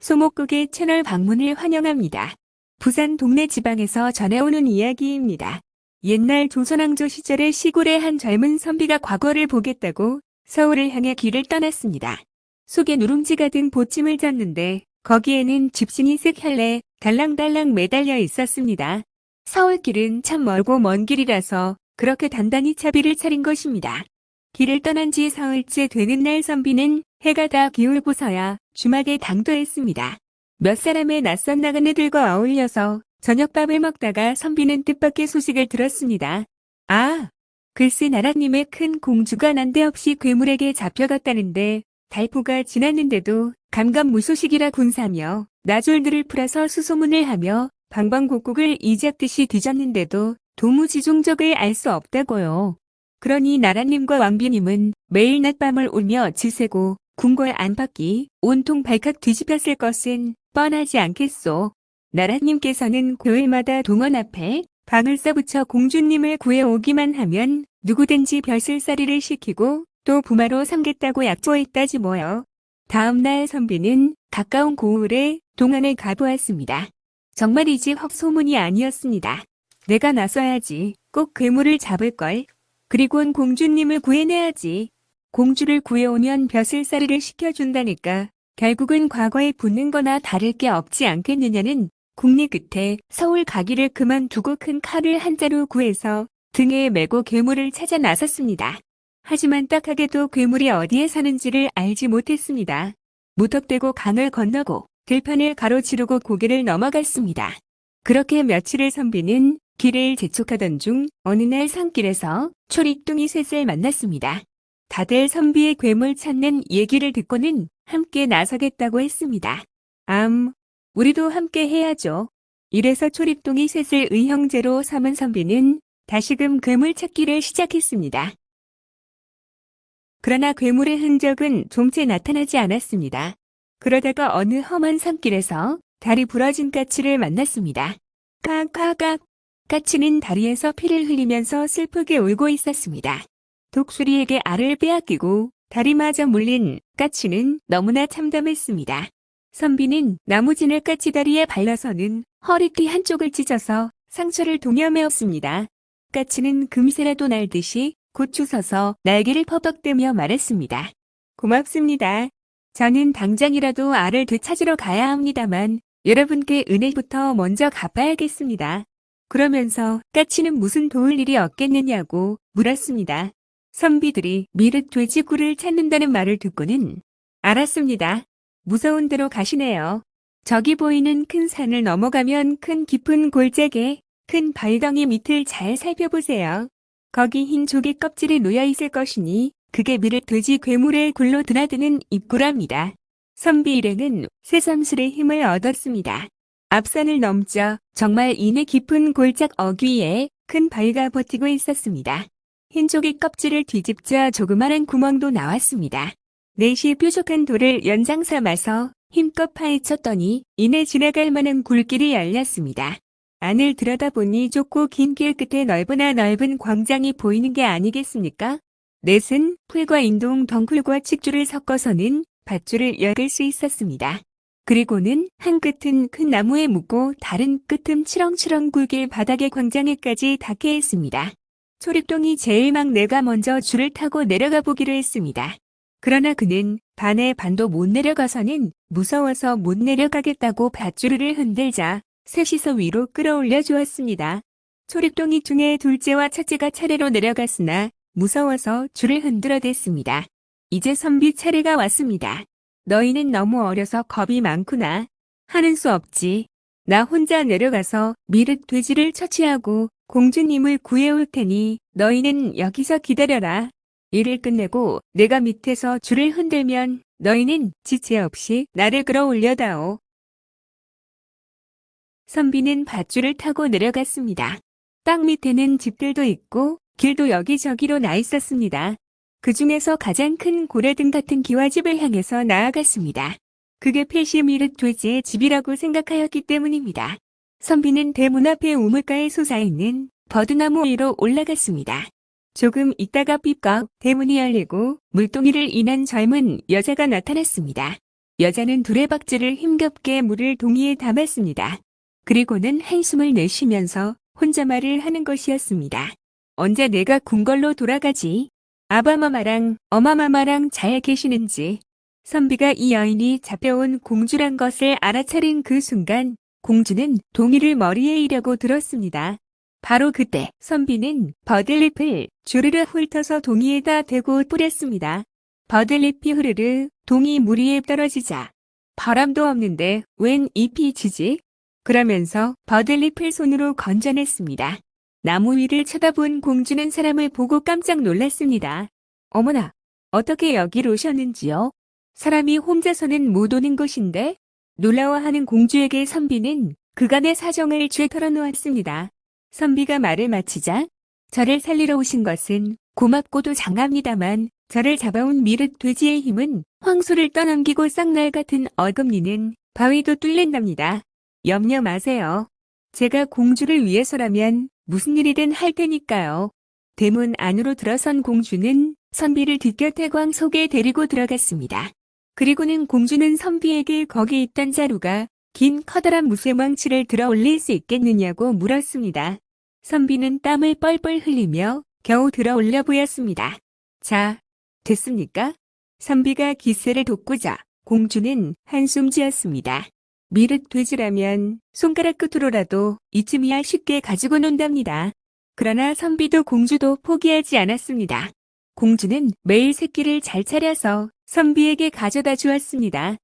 소목국의 채널 방문을 환영합니다. 부산 동네 지방에서 전해오는 이야기입니다. 옛날 조선왕조 시절의 시골의 한 젊은 선비가 과거를 보겠다고 서울을 향해 길을 떠났습니다. 속에 누룽지가 든 보침을 졌는데 거기에는 집신이 색혈레 달랑달랑 매달려 있었습니다. 서울길은 참 멀고 먼 길이라서 그렇게 단단히 차비를 차린 것입니다. 길을 떠난 지 사흘째 되는 날 선비는 해가 다 기울고서야 주막에 당도했습니다. 몇 사람의 낯선 나그네들과 어울려서 저녁밥을 먹다가 선비는 뜻밖의 소식을 들었습니다. 아, 글쎄 나라님의 큰 공주가 난데없이 괴물에게 잡혀갔다는데 달포가 지났는데도 감감무소식이라 군사며 나졸들을 풀어서 수소문을 하며 방방곡곡을 이잡듯이 뒤졌는데도 도무지 종적을 알 수 없다고요. 그러니 나라님과 왕비님은 매일 낮밤을 울며 지새고 궁궐 안팎이 온통 발칵 뒤집혔을 것은 뻔하지 않겠소. 나라님께서는 고일마다 동원 앞에 방을 써붙여 공주님을 구해오기만 하면 누구든지 별실살이를 시키고 또 부마로 삼겠다고 약조했다지 뭐요. 다음 날 선비는 가까운 고을에 동안을 가보았습니다. 정말이지 헛소문이 아니었습니다. 내가 나서야지. 꼭 괴물을 잡을걸. 그리곤 공주님을 구해내야지. 공주를 구해오면 벼슬살이를 시켜준다니까. 결국은 과거에 붙는 거나 다를 게 없지 않겠느냐는 국리 끝에 서울 가기를 그만두고 큰 칼을 한 자루 구해서 등에 메고 괴물을 찾아 나섰습니다. 하지만 딱하게도 괴물이 어디에 사는지를 알지 못했습니다. 무턱대고 강을 건너고 들판을 가로지르고 고개를 넘어갔습니다. 그렇게 며칠을 선비는 길을 재촉하던 중 어느 날 산길에서 초리뚱이 셋을 만났습니다. 다들 선비의 괴물 찾는 얘기를 듣고는 함께 나서겠다고 했습니다. 우리도 함께 해야죠. 이래서 초리뚱이 셋을 의형제로 삼은 선비는 다시금 괴물 찾기를 시작했습니다. 그러나 괴물의 흔적은 좀채 나타나지 않았습니다. 그러다가 어느 험한 산길에서 다리 부러진 까치를 만났습니다. 깍깍깍. 까치는 다리에서 피를 흘리면서 슬프게 울고 있었습니다. 독수리에게 알을 빼앗기고 다리마저 물린 까치는 너무나 참담했습니다. 선비는 나무진을 까치 다리에 발라서는 허리띠 한쪽을 찢어서 상처를 동여매었습니다. 까치는 금세라도 날듯이 고추서서 날개를 퍼벅대며 말했습니다. 고맙습니다. 저는 당장이라도 알을 되찾으러 가야 합니다만 여러분께 은혜부터 먼저 갚아야겠습니다. 그러면서 까치는 무슨 도울 일이 없겠느냐고 물었습니다. 선비들이 미륵 돼지굴을 찾는다는 말을 듣고는 알았습니다. 무서운 데로 가시네요. 저기 보이는 큰 산을 넘어가면 큰 깊은 골짜기에 큰 발덩이 밑을 잘 살펴보세요. 거기 흰 조개 껍질이 놓여 있을 것이니 그게 미륵 돼지 괴물의 굴로 드나드는 입구랍니다. 선비 일행은 새삼스레 힘을 얻었습니다. 앞산을 넘자 정말 이내 깊은 골짝 어귀에 큰 바위가 버티고 있었습니다. 흰조개 껍질을 뒤집자 조그마한 구멍도 나왔습니다. 넷이 뾰족한 돌을 연장 삼아서 힘껏 파헤쳤더니 이내 지나갈 만한 굴길이 열렸습니다. 안을 들여다보니 좁고 긴 길 끝에 넓으나 넓은 광장이 보이는 게 아니겠습니까? 넷은 풀과 인동 덩굴과 칡줄을 섞어서는 밧줄을 엮을 수 있었습니다. 그리고는 한 끝은 큰 나무에 묶고 다른 끝은 치렁치렁 굵게 바닥의 광장에까지 닿게 했습니다. 초립동이 제일 막 내가 먼저 줄을 타고 내려가 보기로 했습니다. 그러나 그는 반의 반도 못 내려가서는 무서워서 못 내려가겠다고 밧줄을 흔들자 셋이서 위로 끌어올려 주었습니다. 초립동이 중에 둘째와 첫째가 차례로 내려갔으나 무서워서 줄을 흔들어댔습니다. 이제 선비 차례가 왔습니다. 너희는 너무 어려서 겁이 많구나. 하는 수 없지. 나 혼자 내려가서 미륵 돼지를 처치하고 공주님을 구해올 테니 너희는 여기서 기다려라. 일을 끝내고 내가 밑에서 줄을 흔들면 너희는 지체 없이 나를 끌어올려다오. 선비는 밧줄을 타고 내려갔습니다. 땅 밑에는 집들도 있고 길도 여기저기로 나 있었습니다. 그 중에서 가장 큰 고래등 같은 기와집을 향해서 나아갔습니다. 그게 폐시미륵 돼지의 집이라고 생각하였기 때문입니다. 선비는 대문 앞에 우물가에 솟아있는 버드나무 위로 올라갔습니다. 조금 있다가 삐걱 대문이 열리고 물동이를 인한 젊은 여자가 나타났습니다. 여자는 두레박질을 힘겹게 물을 동이에 담았습니다. 그리고는 한숨을 내쉬면서 혼자 말을 하는 것이었습니다. 언제 내가 궁궐로 돌아가지? 아바마마랑 어마마마랑 잘 계시는지. 선비가 이 여인이 잡혀온 공주란 것을 알아차린 그 순간 공주는 동이를 머리에 이려고 들었습니다. 바로 그때 선비는 버들잎을 주르르 훑어서 동이에다 대고 뿌렸습니다. 버들잎이 흐르르 동이 물 위에 떨어지자 바람도 없는데 웬 잎이 지지? 그러면서 버들잎을 손으로 건져냈습니다. 나무 위를 쳐다본 공주는 사람을 보고 깜짝 놀랐습니다. 어머나, 어떻게 여기로 오셨는지요? 사람이 혼자서는 못 오는 곳인데? 놀라워하는 공주에게 선비는 그간의 사정을 쭉 털어놓았습니다. 선비가 말을 마치자 저를 살리러 오신 것은 고맙고도 장합니다만 저를 잡아온 미륵 돼지의 힘은 황소를 떠넘기고 쌍날 같은 어금니는 바위도 뚫린답니다. 염려 마세요. 제가 공주를 위해서라면 무슨 일이든 할 테니까요. 대문 안으로 들어선 공주는 선비를 뒷곁에 속에 데리고 들어갔습니다. 그리고는 공주는 선비에게 거기 있던 자루가 긴 커다란 무쇠망치를 들어 올릴 수 있겠느냐고 물었습니다. 선비는 땀을 뻘뻘 흘리며 겨우 들어 올려 보였습니다. 자, 됐습니까? 선비가 기세를 돋구자 공주는 한숨 지었습니다. 미륵 돼지라면 손가락 끝으로라도 이쯤이야 쉽게 가지고 논답니다. 그러나 선비도 공주도 포기하지 않았습니다. 공주는 매일 새끼를 잘 차려서 선비에게 가져다 주었습니다.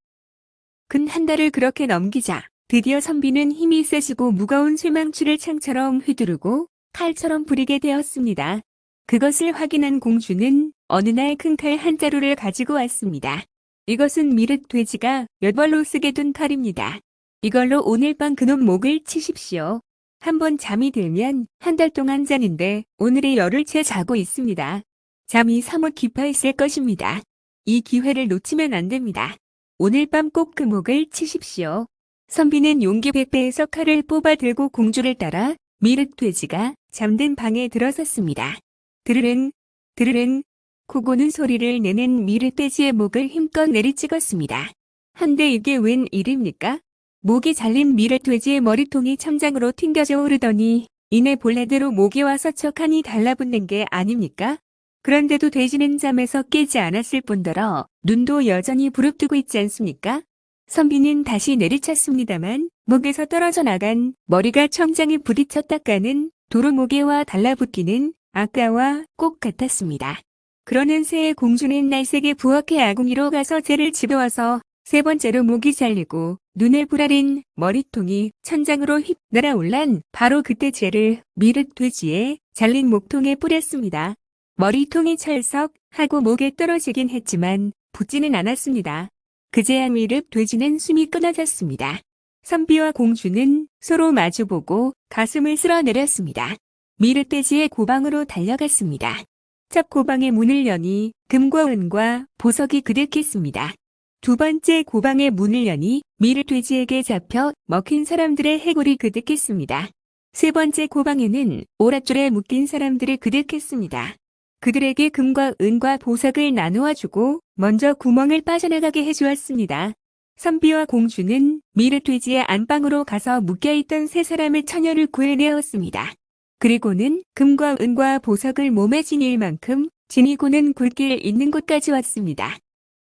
근 한 달을 그렇게 넘기자 드디어 선비는 힘이 세지고 무거운 쇠망치를 창처럼 휘두르고 칼처럼 부리게 되었습니다. 그것을 확인한 공주는 어느 날 큰 칼 한 자루를 가지고 왔습니다. 이것은 미륵 돼지가 몇 벌로 쓰게 둔 칼입니다. 이걸로 오늘 밤 그놈 목을 치십시오. 한번 잠이 들면 한 달 동안 자는데 오늘이 열흘째 자고 있습니다. 잠이 사뭇 깊어있을 것입니다. 이 기회를 놓치면 안 됩니다. 오늘 밤 꼭 그 목을 치십시오. 선비는 용기 백배에서 칼을 뽑아 들고 공주를 따라 미륵 돼지가 잠든 방에 들어섰습니다. 드르릉, 드르릉, 코고는 소리를 내는 미륵 돼지의 목을 힘껏 내리찍었습니다. 한데 이게 웬 일입니까? 목이 잘린 미륵 돼지의 머리통이 천장으로 튕겨져 오르더니 이내 본래대로 목이 와서 척하니 달라붙는 게 아닙니까? 그런데도 돼지는 잠에서 깨지 않았을 뿐더러 눈도 여전히 부릅뜨고 있지 않습니까? 선비는 다시 내리쳤습니다만 목에서 떨어져 나간 머리가 천장에 부딪혔다가는 도루묵에와 달라붙기는 아까와 꼭 같았습니다. 그러는 새의 공주는 날쌔게 부엌의 아궁이로 가서 쟤를 집어와서 세 번째로 목이 잘리고 눈에 부라린 머리통이 천장으로 휩 날아올란 바로 그때 쟤를 미륵 돼지의 잘린 목통에 뿌렸습니다. 머리통이 찰썩 하고 목에 떨어지긴 했지만 붙지는 않았습니다. 그제야 미륵 돼지는 숨이 끊어졌습니다. 선비와 공주는 서로 마주보고 가슴을 쓸어내렸습니다. 미륵 돼지의 고방으로 달려갔습니다. 첫 고방의 문을 여니 금과 은과 보석이 그득했습니다. 두 번째 고방의 문을 여니 미륵 돼지에게 잡혀 먹힌 사람들의 해골이 그득했습니다. 세 번째 고방에는 오랏줄에 묶인 사람들이 그득했습니다. 그들에게 금과 은과 보석을 나누어 주고 먼저 구멍을 빠져나가게 해주었습니다. 선비와 공주는 미륵 돼지의 안방으로 가서 묶여있던 세 사람의 처녀를 구해내었습니다. 그리고는 금과 은과 보석을 몸에 지닐 만큼 지니고는 굴길 있는 곳까지 왔습니다.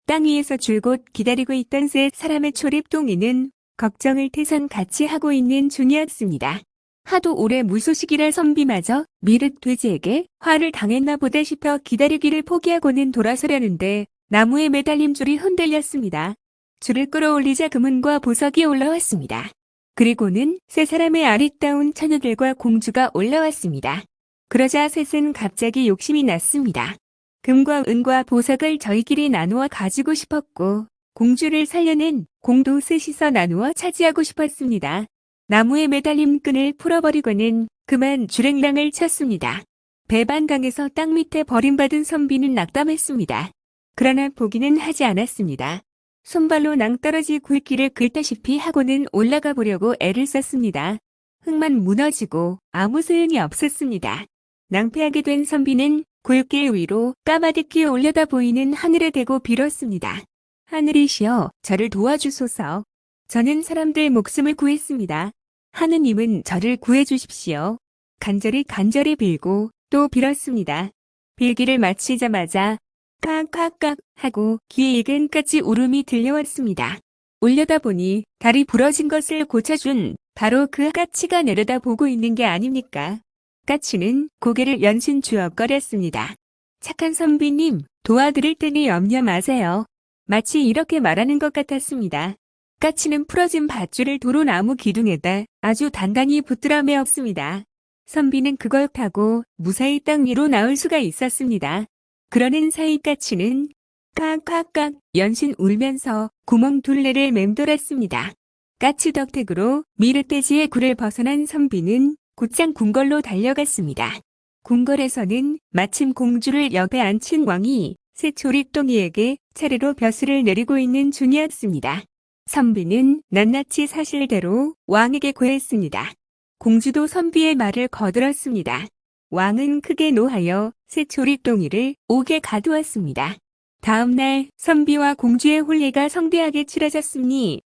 땅 위에서 줄곧 기다리고 있던 세 사람의 초립동이는 걱정을 태산같이 하고 있는 중이었습니다. 하도 오래 무소식이라 선비마저 미륵 돼지에게 화를 당했나 보다 싶어 기다리기를 포기하고는 돌아서려는데 나무에 매달린 줄이 흔들렸습니다. 줄을 끌어올리자 금은과 보석이 올라왔습니다. 그리고는 세 사람의 아리따운 처녀들과 공주가 올라왔습니다. 그러자 셋은 갑자기 욕심이 났습니다. 금과 은과 보석을 저희끼리 나누어 가지고 싶었고 공주를 살려낸 공도 셋이서 나누어 차지하고 싶었습니다. 나무에 매달린 끈을 풀어버리고는 그만 주랭랑을 쳤습니다. 배반당해서 땅 밑에 버림받은 선비는 낙담했습니다. 그러나 포기는 하지 않았습니다. 손발로 낭떠러지 굴길을 긁다시피 하고는 올라가 보려고 애를 썼습니다. 흙만 무너지고 아무 소용이 없었습니다. 낭패하게 된 선비는 굴길 위로 까마득히 올려다 보이는 하늘에 대고 빌었습니다. 하늘이시여, 저를 도와주소서. 저는 사람들 목숨을 구했습니다. 하느님은 저를 구해주십시오. 간절히 빌고 또 빌었습니다. 빌기를 마치자마자 kakkak깍 하고 귀에 익은 까치 울음이 들려왔습니다. 올려다 보니 다리 부러진 것을 고쳐준 바로 그 까치가 내려다보고 있는 게 아닙니까? 까치는 고개를 연신 주걱거렸습니다. 착한 선비님, 도와드릴 테니 염려 마세요. 마치 이렇게 말하는 것 같았습니다. 까치는 풀어진 밧줄을 도로 나무 기둥에다 아주 단단히 붙들어 매었습니다. 선비는 그걸 타고 무사히 땅 위로 나올 수가 있었습니다. 그러는 사이 까치는 kakkak깍 연신 울면서 구멍 둘레를 맴돌았습니다. 까치 덕택으로 미르떼지의 굴을 벗어난 선비는 곧장 궁궐로 달려갔습니다. 궁궐에서는 마침 공주를 옆에 앉힌 왕이 새초리똥이에게 차례로 벼슬을 내리고 있는 중이었습니다. 선비는 낱낱이 사실대로 왕에게 고했습니다. 공주도 선비의 말을 거들었습니다. 왕은 크게 노하여 새초리똥이를 옥에 가두었습니다. 다음 날 선비와 공주의 혼례가 성대하게 치러졌으니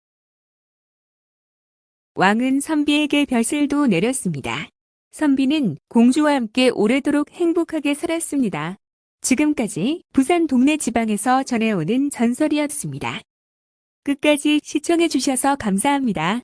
왕은 선비에게 벼슬도 내렸습니다. 선비는 공주와 함께 오래도록 행복하게 살았습니다. 지금까지 부산 동네 지방에서 전해오는 전설이었습니다. 끝까지 시청해주셔서 감사합니다.